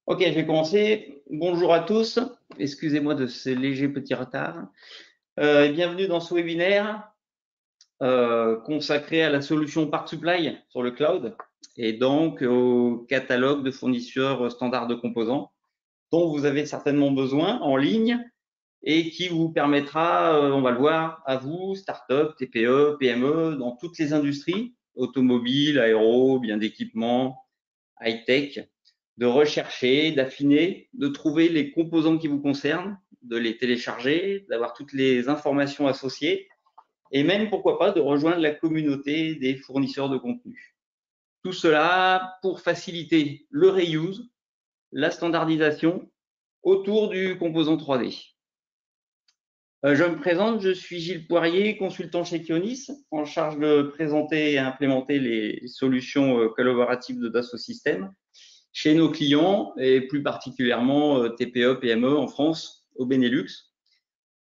Ok, je vais commencer. Bonjour à tous. Excusez-moi de ce léger petit retard. Et bienvenue dans ce webinaire consacré à la solution Part Supply sur le cloud et donc au catalogue de fournisseurs standards de composants dont vous avez certainement besoin en ligne et qui vous permettra, on va le voir, à vous, start-up, TPE, PME, dans toutes les industries, automobiles, aéro, biens d'équipement, high-tech, de rechercher, d'affiner, de trouver les composants qui vous concernent, de les télécharger, d'avoir toutes les informations associées et même, pourquoi pas, de rejoindre la communauté des fournisseurs de contenu. Tout cela pour faciliter le reuse, la standardisation autour du composant 3D. Je me présente, je suis Gilles Poirier, consultant chez Kionis, en charge de présenter et implémenter les solutions collaboratives de Dassault Systèmes chez nos clients et plus particulièrement TPE, PME en France, au Benelux.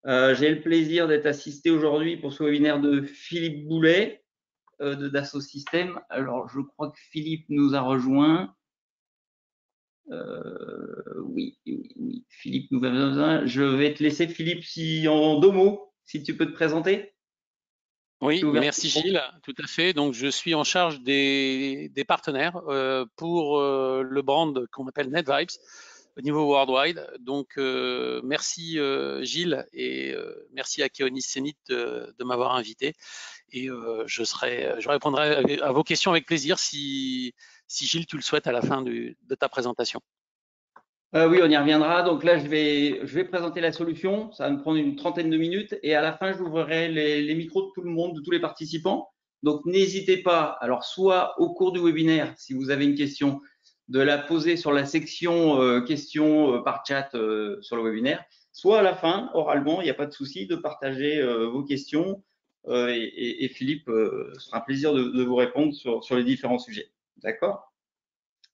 J'ai le plaisir d'être assisté aujourd'hui pour ce webinaire de Philippe Boulet de Dassault Systèmes. Alors, je crois que Philippe nous a rejoint. Oui, Philippe nous a besoin. Je vais te laisser, Philippe, en deux mots, si tu peux te présenter. Oui, merci Gilles, tout à fait. Donc, je suis en charge des partenaires pour le brand qu'on appelle NetVibes au niveau worldwide. Donc, merci Gilles et merci à Keonis Zenith de m'avoir invité. Et je répondrai à vos questions avec plaisir si Gilles, tu le souhaites à la fin de ta présentation. Oui, on y reviendra. Donc là, je vais présenter la solution. Ça va me prendre une trentaine de minutes. Et à la fin, j'ouvrirai les micros de tout le monde, de tous les participants. Donc, n'hésitez pas, alors soit au cours du webinaire, si vous avez une question, de la poser sur la section questions par chat sur le webinaire, soit à la fin, oralement, il n'y a pas de souci, de partager vos questions. Et Philippe sera un plaisir de vous répondre sur les différents sujets. D'accord?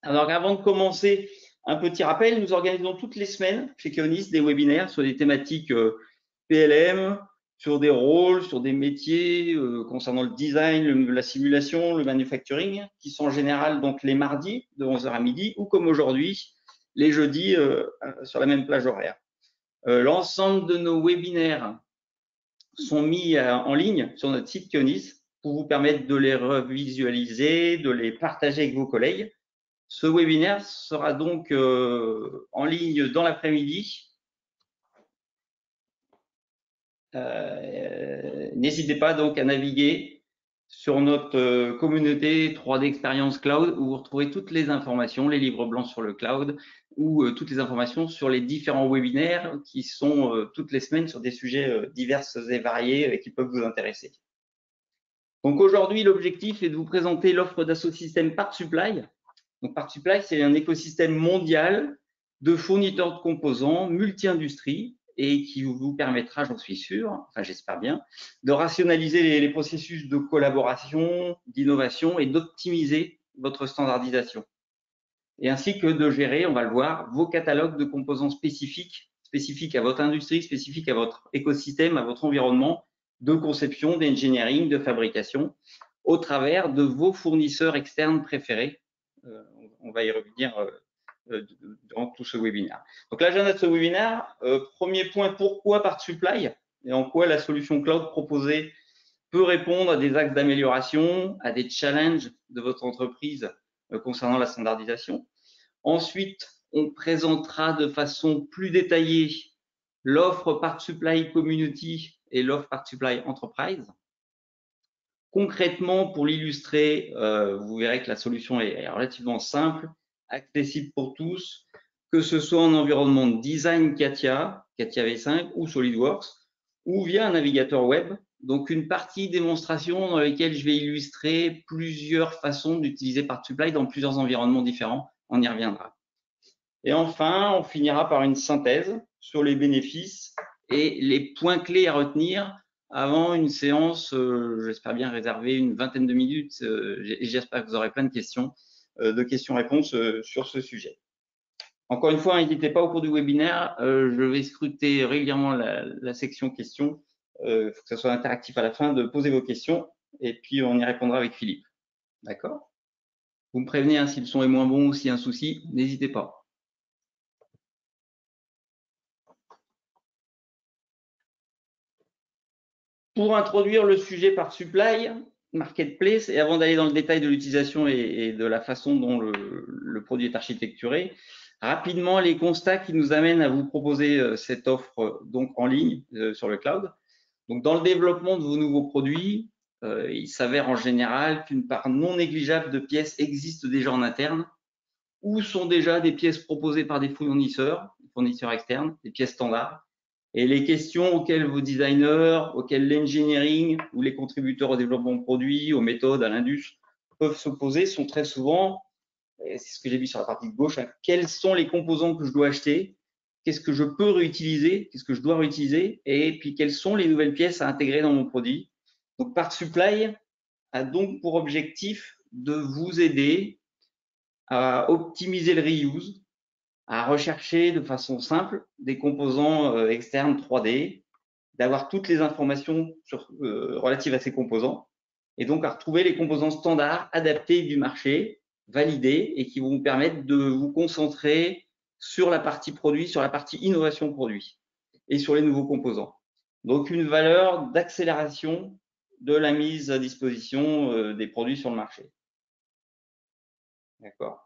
Alors, avant de commencer, un petit rappel, nous organisons toutes les semaines chez Keonis des webinaires sur des thématiques PLM, sur des rôles, sur des métiers concernant le design, la simulation, le manufacturing, qui sont en général donc les mardis de 11h à midi ou comme aujourd'hui, les jeudis sur la même plage horaire. L'ensemble de nos webinaires sont mis en ligne sur notre site Keonis pour vous permettre de les revisualiser, de les partager avec vos collègues. Ce webinaire sera donc en ligne dans l'après-midi. N'hésitez pas donc à naviguer sur notre communauté 3D Experience Cloud où vous retrouvez toutes les informations, les livres blancs sur le cloud ou toutes les informations sur les différents webinaires qui sont toutes les semaines sur des sujets divers et variés qui peuvent vous intéresser. Donc aujourd'hui, l'objectif est de vous présenter l'offre Dassault Systèmes Part Supply. Donc, Part Supply, c'est un écosystème mondial de fournisseurs de composants multi-industries et qui vous permettra, j'en suis sûr, enfin j'espère bien, de rationaliser les processus de collaboration, d'innovation et d'optimiser votre standardisation. Et ainsi que de gérer, on va le voir, vos catalogues de composants spécifiques à votre industrie, spécifiques à votre écosystème, à votre environnement de conception, d'engineering, de fabrication, au travers de vos fournisseurs externes préférés. On va y revenir durant tout ce webinaire. Donc l'agenda de ce webinaire, premier point, pourquoi Part Supply et en quoi la solution cloud proposée peut répondre à des axes d'amélioration, à des challenges de votre entreprise concernant la standardisation. Ensuite, on présentera de façon plus détaillée l'offre Part Supply Community et l'offre Part Supply Enterprise. Concrètement, pour l'illustrer, vous verrez que la solution est relativement simple, accessible pour tous, que ce soit en environnement de design CATIA V5 ou SolidWorks, ou via un navigateur web. Donc, une partie démonstration dans laquelle je vais illustrer plusieurs façons d'utiliser Part Supply dans plusieurs environnements différents. On y reviendra. Et enfin, on finira par une synthèse sur les bénéfices et les points clés à retenir avant une séance, j'espère bien réserver une vingtaine de minutes, et j'espère que vous aurez plein de questions-réponses sur ce sujet. Encore une fois, n'hésitez pas au cours du webinaire, je vais scruter régulièrement la section questions. Il faut que ça soit interactif à la fin, de poser vos questions et puis on y répondra avec Philippe. D'accord? Vous me prévenez si le son est moins bon ou s'il y a un souci, n'hésitez pas. Pour introduire le sujet par supply, marketplace, et avant d'aller dans le détail de l'utilisation et de la façon dont le produit est architecturé, rapidement les constats qui nous amènent à vous proposer cette offre donc en ligne sur le cloud. Donc dans le développement de vos nouveaux produits, il s'avère en général qu'une part non négligeable de pièces existe déjà en interne ou sont déjà des pièces proposées par des fournisseurs externes, des pièces standards. Et les questions auxquelles vos designers, auxquelles l'engineering ou les contributeurs au développement de produits, aux méthodes, à l'indus peuvent se poser sont très souvent, et c'est ce que j'ai vu sur la partie de gauche, hein, quels sont les composants que je dois acheter, qu'est-ce que je peux réutiliser, qu'est-ce que je dois réutiliser, et puis quelles sont les nouvelles pièces à intégrer dans mon produit. Donc Part Supply a donc pour objectif de vous aider à optimiser le reuse, à rechercher de façon simple des composants externes 3D, d'avoir toutes les informations relatives à ces composants, et donc à retrouver les composants standards adaptés du marché, validés, et qui vont vous permettre de vous concentrer sur la partie produit, sur la partie innovation produit, et sur les nouveaux composants. Donc une valeur d'accélération de la mise à disposition des produits sur le marché. D'accord.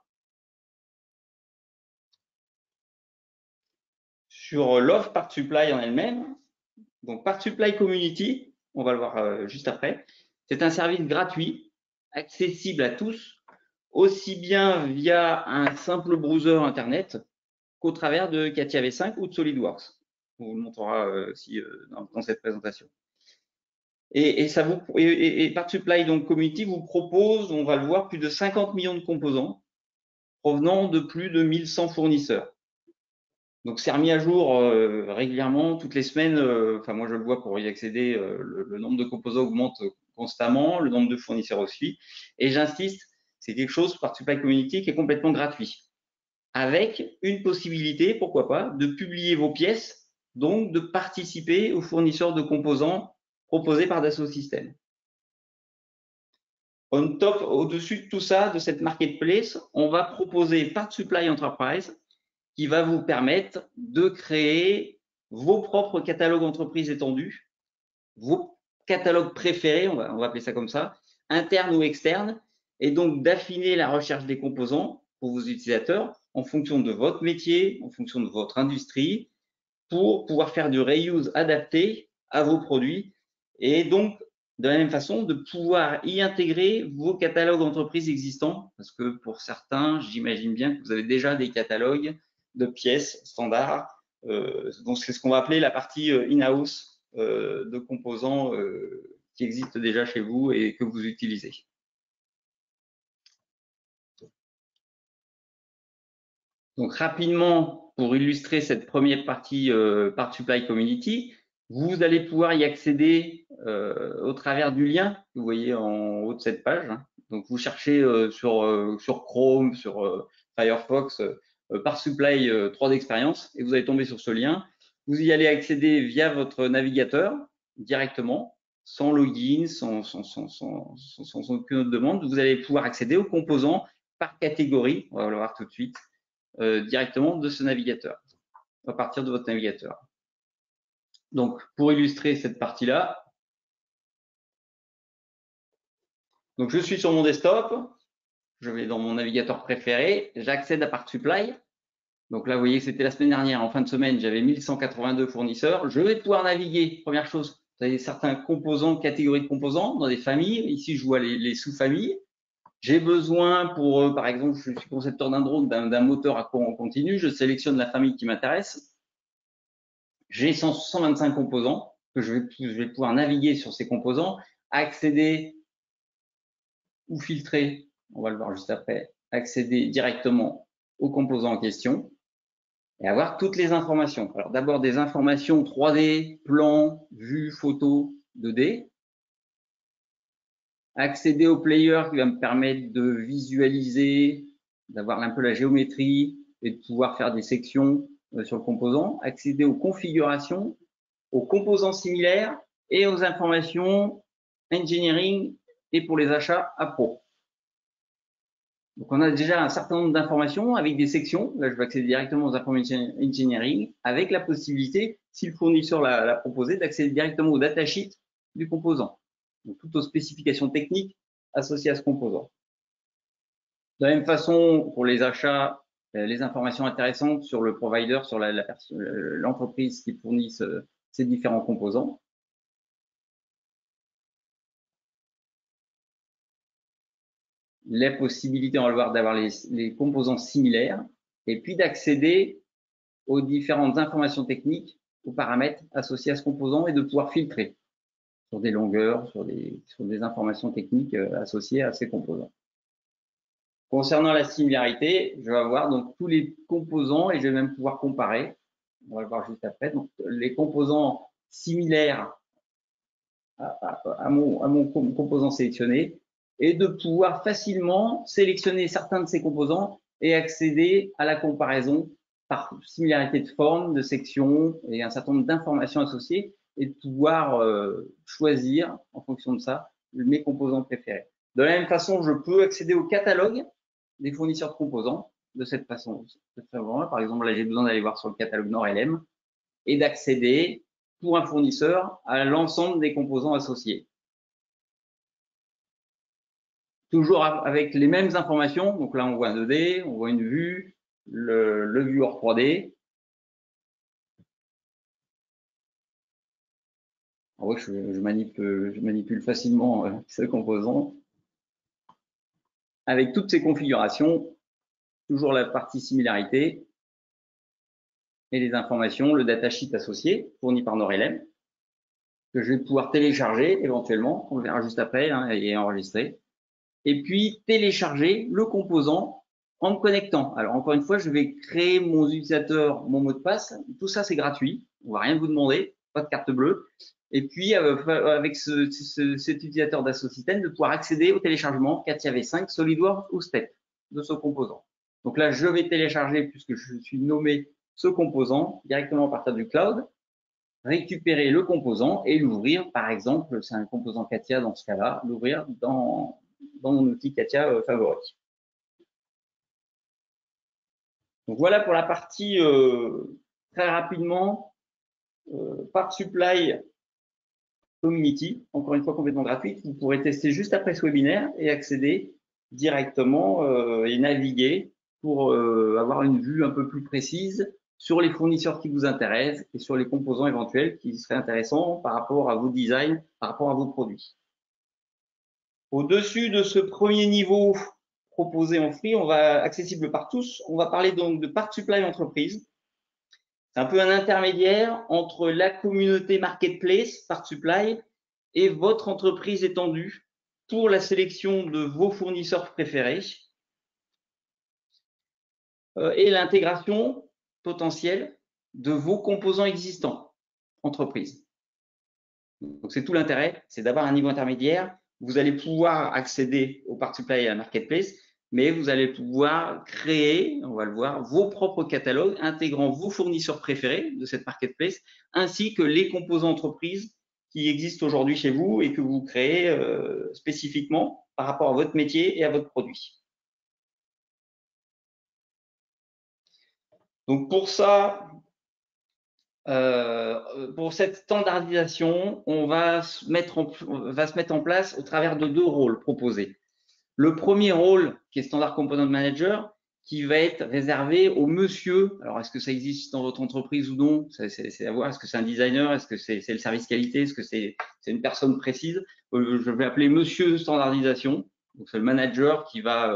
Sur l'offre Part Supply en elle-même, donc Part Supply Community, on va le voir juste après, c'est un service gratuit, accessible à tous, aussi bien via un simple browser Internet qu'au travers de CATIA V5 ou de SolidWorks. On vous le montrera aussi dans cette présentation. Et Part Supply donc Community vous propose, on va le voir, plus de 50 millions de composants provenant de plus de 1100 fournisseurs. Donc, c'est remis à jour régulièrement, toutes les semaines. Enfin, moi, je le vois pour y accéder, le nombre de composants augmente constamment, le nombre de fournisseurs aussi. Et j'insiste, c'est quelque chose, Part Supply Community, qui est complètement gratuit. Avec une possibilité, pourquoi pas, de publier vos pièces, donc de participer aux fournisseurs de composants proposés par Dassault Systèmes. On top, au-dessus de tout ça, de cette marketplace, on va proposer Part Supply Enterprise, qui va vous permettre de créer vos propres catalogues entreprises étendus, vos catalogues préférés, on va appeler ça comme ça, internes ou externes, et donc d'affiner la recherche des composants pour vos utilisateurs en fonction de votre métier, en fonction de votre industrie, pour pouvoir faire du reuse adapté à vos produits, et donc de la même façon de pouvoir y intégrer vos catalogues entreprises existants, parce que pour certains, j'imagine bien que vous avez déjà des catalogues de pièces standards. Donc, c'est ce qu'on va appeler la partie in-house de composants qui existent déjà chez vous et que vous utilisez. Donc, rapidement, pour illustrer cette première partie Part Supply Community, vous allez pouvoir y accéder au travers du lien que vous voyez en haut de cette page. Donc, vous cherchez sur Chrome, sur Firefox, Part Supply 3 d'expérience et vous allez tomber sur ce lien. Vous y allez accéder via votre navigateur directement, sans login, sans aucune autre demande. Vous allez pouvoir accéder aux composants par catégorie, on va le voir tout de suite, directement de ce navigateur, à partir de votre navigateur. Donc, pour illustrer cette partie-là, donc je suis sur mon desktop, je vais dans mon navigateur préféré, j'accède à Part Supply. Donc là, vous voyez, c'était la semaine dernière, en fin de semaine, j'avais 1182 fournisseurs. Je vais pouvoir naviguer. Première chose, vous avez certains composants, catégories de composants dans des familles. Ici, je vois les sous-familles. J'ai besoin pour, par exemple, je suis concepteur d'un drone, d'un moteur à courant continu. Je sélectionne la famille qui m'intéresse. J'ai 125 composants que je vais pouvoir naviguer sur ces composants, accéder ou filtrer, on va le voir juste après, accéder directement aux composants en question et avoir toutes les informations. Alors d'abord des informations 3D, plan, vue, photo, 2D. Accéder au player qui va me permettre de visualiser, d'avoir un peu la géométrie et de pouvoir faire des sections sur le composant. Accéder aux configurations, aux composants similaires et aux informations engineering et pour les achats à pro. Donc, on a déjà un certain nombre d'informations avec des sections. Là, je vais accéder directement aux informations engineering avec la possibilité, si le fournisseur l'a proposé, d'accéder directement au datasheet du composant. Donc, toutes aux spécifications techniques associées à ce composant. De la même façon, pour les achats, les informations intéressantes sur le provider, sur l'entreprise qui fournit ces différents composants. Les possibilités, on va le voir, d'avoir les composants similaires et puis d'accéder aux différentes informations techniques, aux paramètres associés à ce composant et de pouvoir filtrer sur des longueurs, sur des informations techniques associées à ces composants. Concernant la similarité, je vais avoir donc tous les composants et je vais même pouvoir comparer. On va le voir juste après. Donc, les composants similaires à mon composant sélectionné et de pouvoir facilement sélectionner certains de ces composants et accéder à la comparaison par similarité de forme, de section et un certain nombre d'informations associées et de pouvoir choisir en fonction de ça mes composants préférés. De la même façon, je peux accéder au catalogue des fournisseurs de composants de cette façon. Par exemple, là, j'ai besoin d'aller voir sur le catalogue NorLM et d'accéder pour un fournisseur à l'ensemble des composants associés. Toujours avec les mêmes informations. Donc là, on voit un 2D, on voit une vue, le viewer 3D. En vrai, je manipule facilement ce composant. Avec toutes ces configurations, toujours la partie similarité et les informations, le datasheet associé fourni par NorLM, que je vais pouvoir télécharger éventuellement, on le verra juste après, hein, et enregistrer. Et puis télécharger le composant en me connectant. Alors encore une fois, je vais créer mon utilisateur, mon mot de passe. Tout ça, c'est gratuit. On va rien vous demander, pas de carte bleue. Et puis avec cet utilisateur d'Assosystem, de pouvoir accéder au téléchargement CATIA V5, SolidWorks ou STEP de ce composant. Donc là, je vais télécharger, puisque je suis nommé ce composant directement à partir du cloud, récupérer le composant et l'ouvrir, par exemple, c'est un composant CATIA dans ce cas-là, l'ouvrir dans mon outil CATIA favori. Donc voilà pour la partie très rapidement Part Supply Community, encore une fois complètement gratuite. Vous pourrez tester juste après ce webinaire et accéder directement et naviguer pour avoir une vue un peu plus précise sur les fournisseurs qui vous intéressent et sur les composants éventuels qui seraient intéressants par rapport à vos designs, par rapport à vos produits. Au-dessus de ce premier niveau proposé en free, on va accessible par tous. On va parler donc de Part Supply Entreprise. C'est un peu un intermédiaire entre la communauté Marketplace, Part Supply, et votre entreprise étendue pour la sélection de vos fournisseurs préférés et l'intégration potentielle de vos composants existants, entreprise. Donc, c'est tout l'intérêt, c'est d'avoir un niveau intermédiaire. Vous allez pouvoir accéder au Part Supply et à la Marketplace, mais vous allez pouvoir créer, on va le voir, vos propres catalogues intégrant vos fournisseurs préférés de cette Marketplace, ainsi que les composants entreprises qui existent aujourd'hui chez vous et que vous créez spécifiquement par rapport à votre métier et à votre produit. Donc, pour ça, pour cette standardisation, on va se mettre en place au travers de deux rôles proposés. Le premier rôle, qui est Standard Component Manager, qui va être réservé au monsieur. Alors, est-ce que ça existe dans votre entreprise ou non? C'est à voir. Est-ce que c'est un designer? Est-ce que c'est le service qualité? Est-ce que c'est une personne précise? Je vais appeler monsieur standardisation. Donc, c'est le manager qui va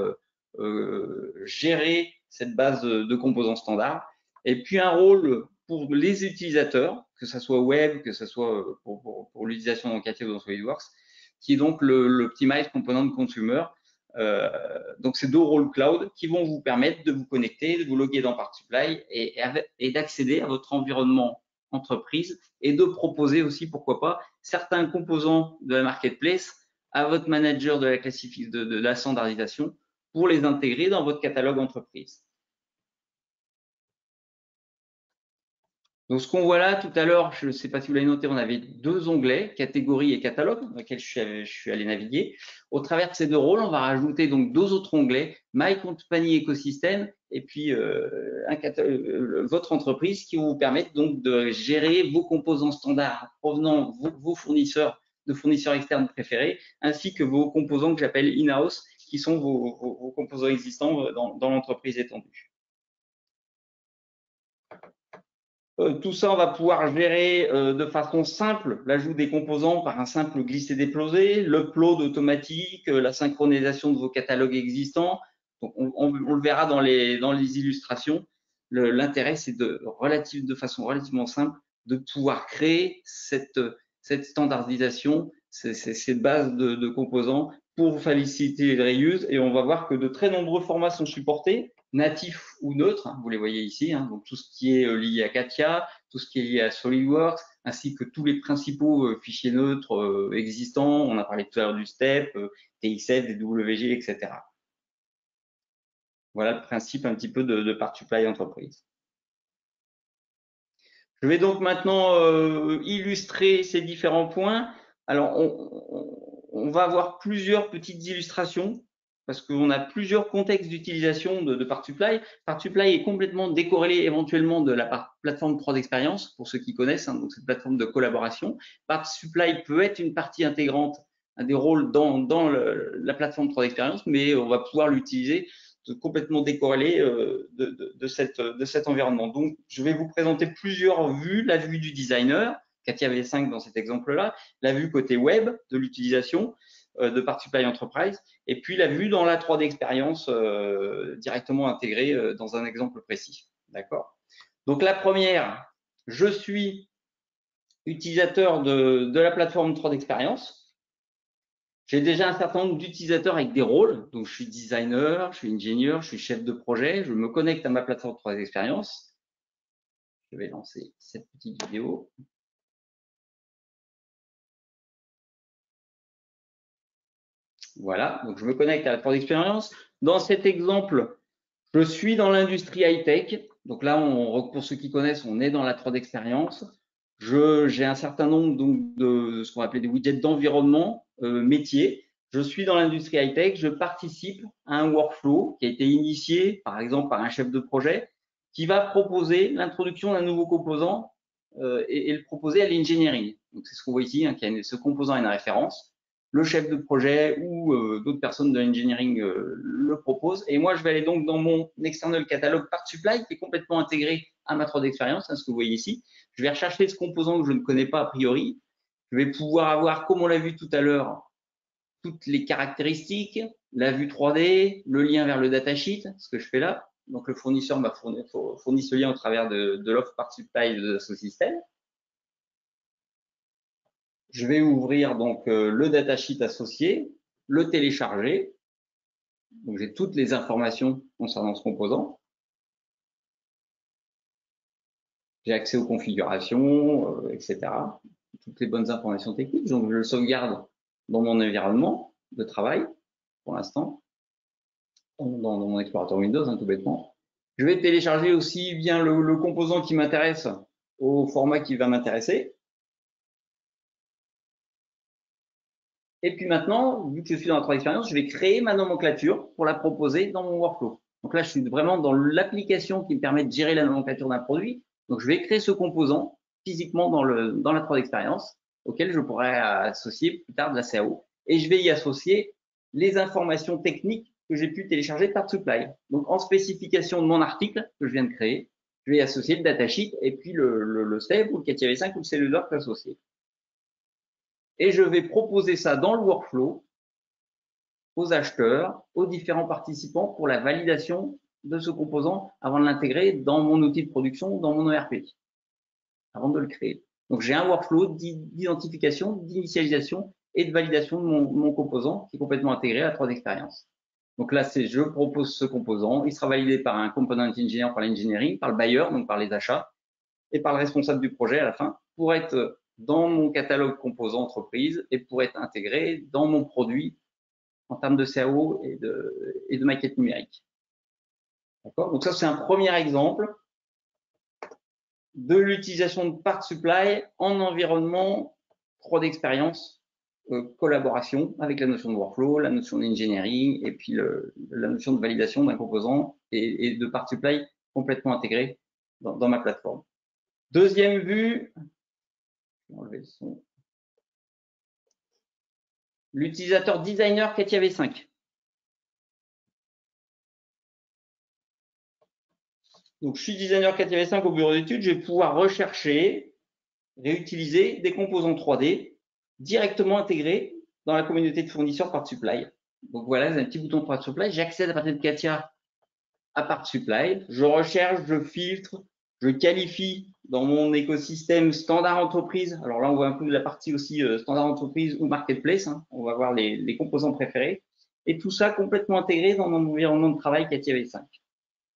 gérer cette base de composants standards. Et puis, un rôle pour les utilisateurs, que ce soit web, que ce soit pour l'utilisation dans CATIA ou dans SolidWorks, qui est donc l'Optimized Component Consumer. Donc, c'est deux rôles cloud qui vont vous permettre de vous connecter, de vous loguer dans Part Supply et d'accéder à votre environnement entreprise et de proposer aussi, pourquoi pas, certains composants de la marketplace à votre manager de la standardisation pour les intégrer dans votre catalogue entreprise. Donc, ce qu'on voit là tout à l'heure, je ne sais pas si vous l'avez noté, on avait deux onglets, catégorie et catalogue, dans lesquels je suis allé naviguer. Au travers de ces deux rôles, on va rajouter donc deux autres onglets, My Company Ecosystem et puis votre entreprise qui vont vous permettre donc de gérer vos composants standards provenant vos fournisseurs de fournisseurs externes préférés, ainsi que vos composants que j'appelle in-house, qui sont vos composants existants dans l'entreprise étendue. Tout ça, on va pouvoir gérer de façon simple l'ajout des composants par un simple glisser-déposer, l'upload automatique, la synchronisation de vos catalogues existants. Donc, on le verra dans les illustrations. L'intérêt, c'est de façon relativement simple de pouvoir créer cette standardisation, cette base de composants pour faciliter le reuse. Et on va voir que de très nombreux formats sont supportés, natifs ou neutres, vous les voyez ici, donc tout ce qui est lié à Katia, tout ce qui est lié à SolidWorks, ainsi que tous les principaux fichiers neutres existants. On a parlé tout à l'heure du STEP, TXF, DWG, etc. Voilà le principe un petit peu de Part Supply entreprise. Je vais donc maintenant illustrer ces différents points. Alors, on va avoir plusieurs petites illustrations parce qu'on a plusieurs contextes d'utilisation de Part Supply. Part Supply est complètement décorrélé éventuellement de la plateforme 3 d'expérience, pour ceux qui connaissent, donc cette plateforme de collaboration. Part Supply peut être une partie intégrante, un des rôles dans la plateforme 3 d'expérience, mais on va pouvoir l'utiliser complètement décorrélé de cet environnement. Donc, je vais vous présenter plusieurs vues. La vue du designer, Katia V5 dans cet exemple-là, la vue côté web de l'utilisation de Part Supply Enterprise, et puis la vue dans la 3D expérience directement intégrée dans un exemple précis. D'accord. Donc, la première, je suis utilisateur de la plateforme 3D expérience. J'ai déjà un certain nombre d'utilisateurs avec des rôles. Donc, je suis designer, je suis ingénieur, je suis chef de projet. Je me connecte à ma plateforme 3D expérience. Je vais lancer cette petite vidéo. Voilà, donc je me connecte à la 3D expérience. Dans cet exemple, je suis dans l'industrie high-tech. Donc là, pour ceux qui connaissent, on est dans la 3D expérience. J'ai un certain nombre donc, de ce qu'on appelle des widgets d'environnement métier. Je suis dans l'industrie high-tech, je participe à un workflow qui a été initié, par exemple, par un chef de projet qui va proposer l'introduction d'un nouveau composant et le proposer à l'engineering. Donc, c'est ce qu'on voit ici, ce composant a une référence. Le chef de projet ou d'autres personnes de l'engineering le proposent. Et moi, je vais aller donc dans mon external catalogue Part Supply qui est complètement intégré à ma 3D expérience, ce que vous voyez ici. Je vais rechercher ce composant que je ne connais pas a priori. Je vais pouvoir avoir, comme on l'a vu tout à l'heure, toutes les caractéristiques, la vue 3D, le lien vers le datasheet, ce que je fais là. Donc, le fournisseur m'a fourni ce lien au travers de l'offre Part Supply de ce système. Je vais ouvrir donc le datasheet associé, le télécharger. Donc, j'ai toutes les informations concernant ce composant. J'ai accès aux configurations, etc. Toutes les bonnes informations techniques. Donc, je le sauvegarde dans mon environnement de travail pour l'instant, dans mon explorateur Windows, tout bêtement. Je vais télécharger aussi bien le composant qui m'intéresse au format qui va m'intéresser. Et puis maintenant, vu que je suis dans la 3D expérience, je vais créer ma nomenclature pour la proposer dans mon workflow. Donc là, je suis vraiment dans l'application qui me permet de gérer la nomenclature d'un produit. Donc, je vais créer ce composant physiquement dans la 3D expérience auquel je pourrais associer plus tard de la CAO. Et je vais y associer les informations techniques que j'ai pu télécharger par Supply. Donc, en spécification de mon article que je viens de créer, je vais y associer le datasheet et puis le STEP ou le Katia V5 ou le SolidWorks associé. Et je vais proposer ça dans le workflow aux acheteurs, aux différents participants pour la validation de ce composant avant de l'intégrer dans mon outil de production, dans mon ERP, avant de le créer. Donc, j'ai un workflow d'identification, d'initialisation et de validation de mon composant qui est complètement intégré à la 3D expérience. Donc là, je propose ce composant, il sera validé par un component engineer, par l'engineering, par le buyer, donc par les achats, et par le responsable du projet à la fin, pour être dans mon catalogue composant entreprise et pour être intégré dans mon produit en termes de CAO et de maquette numérique. D'accord. Donc ça, c'est un premier exemple de l'utilisation de Part Supply en environnement 3D expérience, collaboration avec la notion de workflow, la notion d'engineering et puis la notion de validation d'un composant et de Part Supply complètement intégré dans ma plateforme. Deuxième vue, je vais enlever le son. l'utilisateur designer CATIA V5. Donc, je suis designer CATIA V5 au bureau d'études, je vais pouvoir rechercher, réutiliser des composants 3D directement intégrés dans la communauté de fournisseurs Part Supply. Donc voilà, j'ai un petit bouton Part Supply, j'accède à partir de CATIA à Part Supply, je recherche, je filtre, je qualifie dans mon écosystème standard entreprise. Alors là, on voit un peu la partie aussi standard entreprise ou marketplace. Hein. On va voir les composants préférés. Et tout ça complètement intégré dans mon environnement de travail CATIA V5.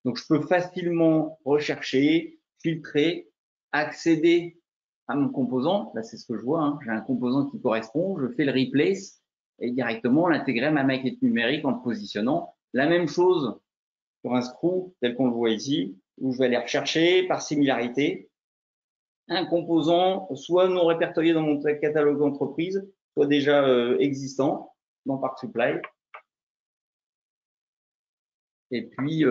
Donc, je peux facilement rechercher, filtrer, accéder à mon composant. Là, c'est ce que je vois. Hein. J'ai un composant qui correspond. Je fais le replace et directement l'intégrer à ma maquette numérique en le positionnant. La même chose sur un screw tel qu'on le voit ici, où je vais aller rechercher par similarité un composant soit non répertorié dans mon catalogue d'entreprise, soit déjà existant dans Part Supply. Et puis,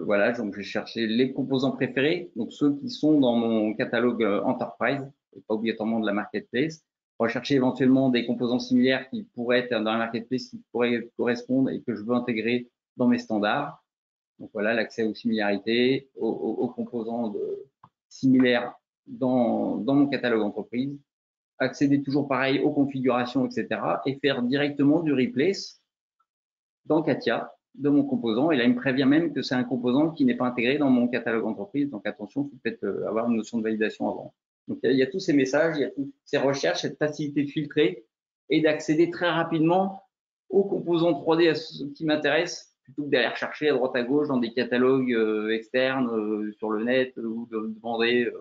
voilà, donc je vais chercher les composants préférés, donc ceux qui sont dans mon catalogue Enterprise, et pas obligatoirement de la Marketplace. Rechercher éventuellement des composants similaires qui pourraient être dans la Marketplace, qui pourraient correspondre et que je veux intégrer dans mes standards. Donc voilà, l'accès aux similarités, aux composants similaires dans mon catalogue entreprise. Accéder toujours pareil aux configurations, etc. Et faire directement du replace dans CATIA de mon composant. Et là, il me prévient même que c'est un composant qui n'est pas intégré dans mon catalogue entreprise. Donc attention, il faut peut-être avoir une notion de validation avant. Donc il y a tous ces messages, il y a toutes ces recherches, cette facilité de filtrer et d'accéder très rapidement aux composants 3D qui m'intéressent, plutôt que d'aller rechercher à droite à gauche dans des catalogues externes sur le net ou de demander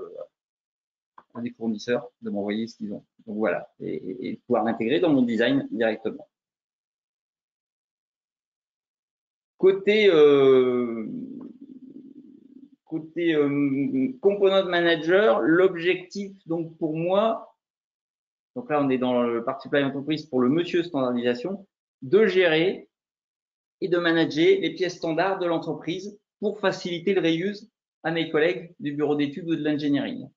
à des fournisseurs de m'envoyer ce qu'ils ont. Donc voilà, et pouvoir l'intégrer dans mon design directement. Côté component manager, l'objectif donc pour moi, donc là on est dans le Part Supply entreprise pour le monsieur standardisation, de gérer et de manager les pièces standards de l'entreprise pour faciliter le reuse à mes collègues du bureau d'études ou de l'engineering.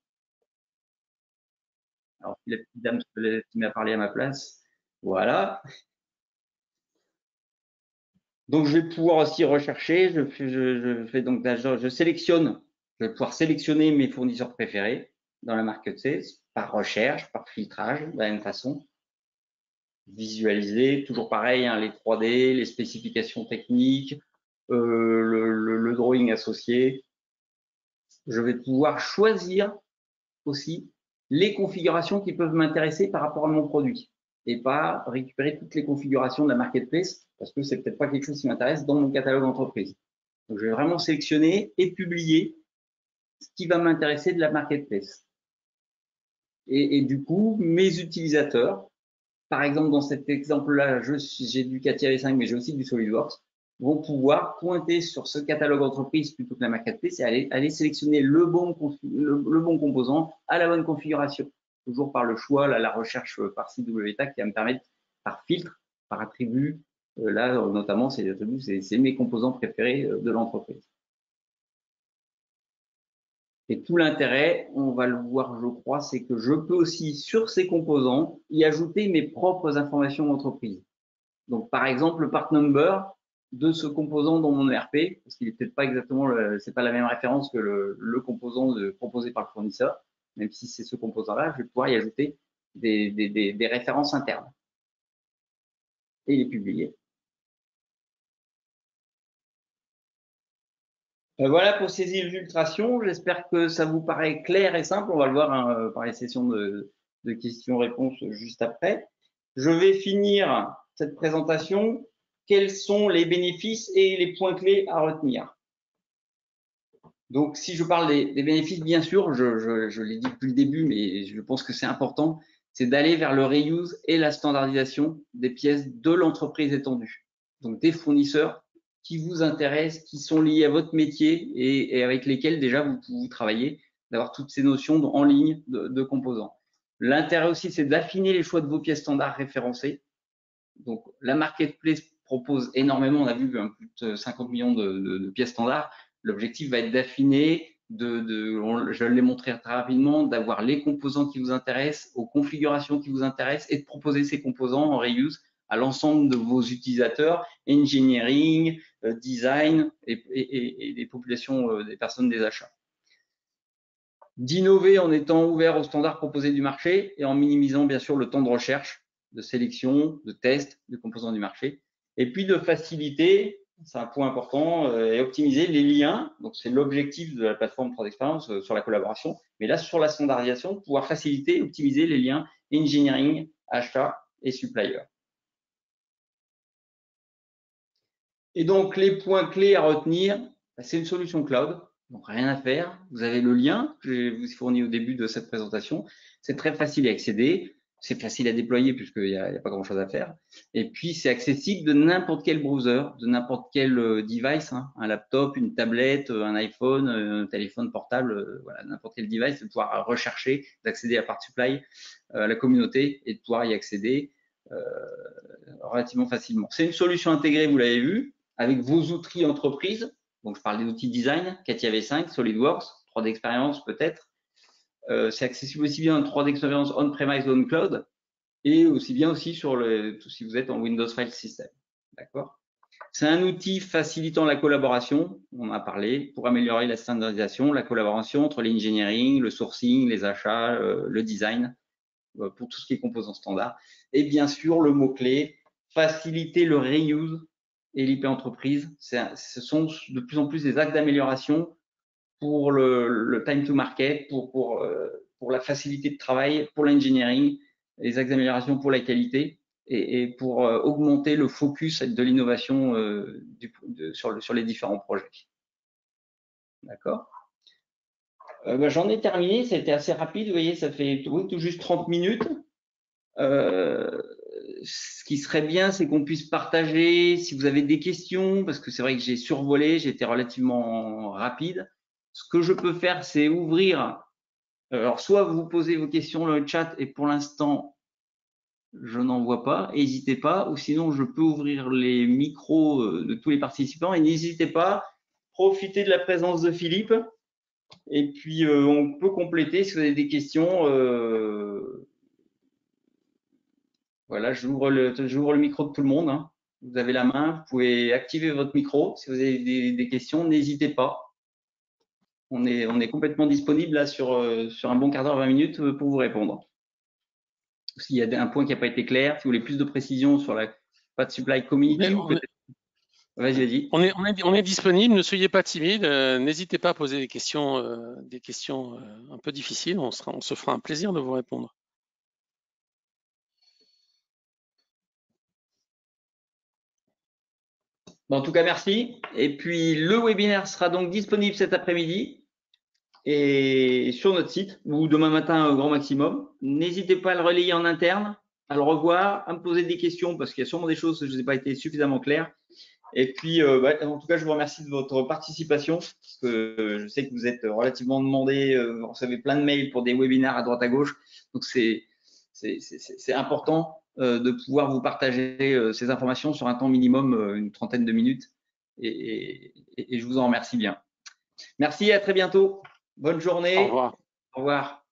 Alors, la petite dame qui m'a parlé à ma place, voilà. Donc, je vais pouvoir aussi rechercher, je sélectionne, je vais pouvoir sélectionner mes fournisseurs préférés dans la marketplace par recherche, par filtrage, de la même façon. Visualiser, toujours pareil, hein, les 3D, les spécifications techniques, le drawing associé. Je vais pouvoir choisir aussi les configurations qui peuvent m'intéresser par rapport à mon produit et pas récupérer toutes les configurations de la marketplace parce que c'est peut-être pas quelque chose qui m'intéresse dans mon catalogue d'entreprise. Donc, je vais vraiment sélectionner et publier ce qui va m'intéresser de la marketplace. Et du coup, mes utilisateurs, par exemple, dans cet exemple-là, j'ai du CATIA V5, mais j'ai aussi du SolidWorks, vont pouvoir pointer sur ce catalogue entreprise plutôt que la marketplace et aller sélectionner le bon composant à la bonne configuration. Toujours par le choix, là, la recherche par CWTAG qui va me permettre par filtre, par attribut, là notamment ces attributs, c'est mes composants préférés de l'entreprise. Et tout l'intérêt, on va le voir, je crois, c'est que je peux aussi, sur ces composants, y ajouter mes propres informations d'entreprise. Donc, par exemple, le part number de ce composant dans mon ERP, parce qu'il est peut-être pas exactement, c'est pas la même référence que le composant proposé par le fournisseur, même si c'est ce composant-là, je vais pouvoir y ajouter des références internes et les publier. Voilà pour ces illustrations. J'espère que ça vous paraît clair et simple. On va le voir hein, par les sessions de questions-réponses juste après. Je vais finir cette présentation. Quels sont les bénéfices et les points clés à retenir? Donc, si je parle des bénéfices, bien sûr, je l'ai dit depuis le début, mais je pense que c'est important, c'est d'aller vers le reuse et la standardisation des pièces de l'entreprise étendue. Donc, des fournisseurs qui vous intéressent, qui sont liés à votre métier et avec lesquels déjà vous travaillez, d'avoir toutes ces notions en ligne de composants. L'intérêt aussi, c'est d'affiner les choix de vos pièces standards référencées. Donc, la marketplace propose énormément, on a vu plus de 50 millions de pièces standards. L'objectif va être d'affiner, je l'ai montré très rapidement, d'avoir les composants qui vous intéressent, aux configurations qui vous intéressent et de proposer ces composants en reuse à l'ensemble de vos utilisateurs, engineering, design et des populations, des personnes des achats. D'innover en étant ouvert aux standards proposés du marché et en minimisant bien sûr le temps de recherche, de sélection, de test, de composants du marché. Et puis de faciliter, c'est un point important, et optimiser les liens. Donc c'est l'objectif de la plateforme 3Experience sur la collaboration. Mais là, sur la standardisation, pouvoir faciliter, optimiser les liens engineering, achat et supplier. Et donc les points clés à retenir, c'est une solution cloud. Donc, rien à faire. Vous avez le lien que je vous ai fourni au début de cette présentation. C'est très facile à accéder. C'est facile à déployer puisqu'il n'y a pas grand-chose à faire. Et puis, c'est accessible de n'importe quel browser, de n'importe quel device, hein, un laptop, une tablette, un iPhone, un téléphone portable, voilà, n'importe quel device, de pouvoir rechercher, d'accéder à PartSupply, à la communauté et de pouvoir y accéder relativement facilement. C'est une solution intégrée, vous l'avez vu, avec vos outils entreprise. Donc, je parle des outils design, CATIA V5, SolidWorks, 3D'Experience peut-être. C'est accessible aussi bien en 3D'Experience on-premise, on-cloud, et aussi bien aussi sur si vous êtes en Windows File System. D'accord. C'est un outil facilitant la collaboration, on en a parlé, pour améliorer la standardisation, la collaboration entre l'engineering, le sourcing, les achats, le design, pour tout ce qui est composants standards. Et bien sûr, le mot-clé, faciliter le reuse et l'IP entreprise. Ce sont de plus en plus des actes d'amélioration pour le time to market, pour la facilité de travail, pour l'engineering, les actes d'amélioration pour la qualité et pour augmenter le focus de l'innovation sur les différents projets. D'accord. J'en ai terminé, c'était assez rapide, vous voyez, ça fait tout juste 30 minutes. Ce qui serait bien, c'est qu'on puisse partager si vous avez des questions, parce que c'est vrai que j'ai survolé, j'ai été relativement rapide. Ce que je peux faire, c'est ouvrir. Alors, soit vous posez vos questions dans le chat, et pour l'instant, je n'en vois pas. N'hésitez pas, ou sinon, je peux ouvrir les micros de tous les participants. Et n'hésitez pas, profitez de la présence de Philippe. Et puis, on peut compléter si vous avez des questions. Voilà, j'ouvre le micro de tout le monde. Hein. Vous avez la main, vous pouvez activer votre micro. Si vous avez des questions, n'hésitez pas. On est complètement disponible là sur un bon quart d'heure, 20 minutes pour vous répondre. S'il y a un point qui n'a pas été clair, si vous voulez plus de précision sur la PartSupply Community, vas-y. On est disponible, ne soyez pas timide, n'hésitez pas à poser des questions un peu difficiles, on se fera un plaisir de vous répondre. En tout cas, merci. Et puis, le webinaire sera donc disponible cet après-midi et sur notre site ou demain matin au grand maximum. N'hésitez pas à le relayer en interne, à le revoir, à me poser des questions parce qu'il y a sûrement des choses que je n'ai pas été suffisamment clair. Et puis, en tout cas, je vous remercie de votre participation parce que je sais que vous êtes relativement demandé. Vous recevez plein de mails pour des webinaires à droite à gauche. Donc, c'est important de pouvoir vous partager ces informations sur un temps minimum, une trentaine de minutes. Et je vous en remercie bien. Merci, à très bientôt. Bonne journée. Au revoir. Au revoir.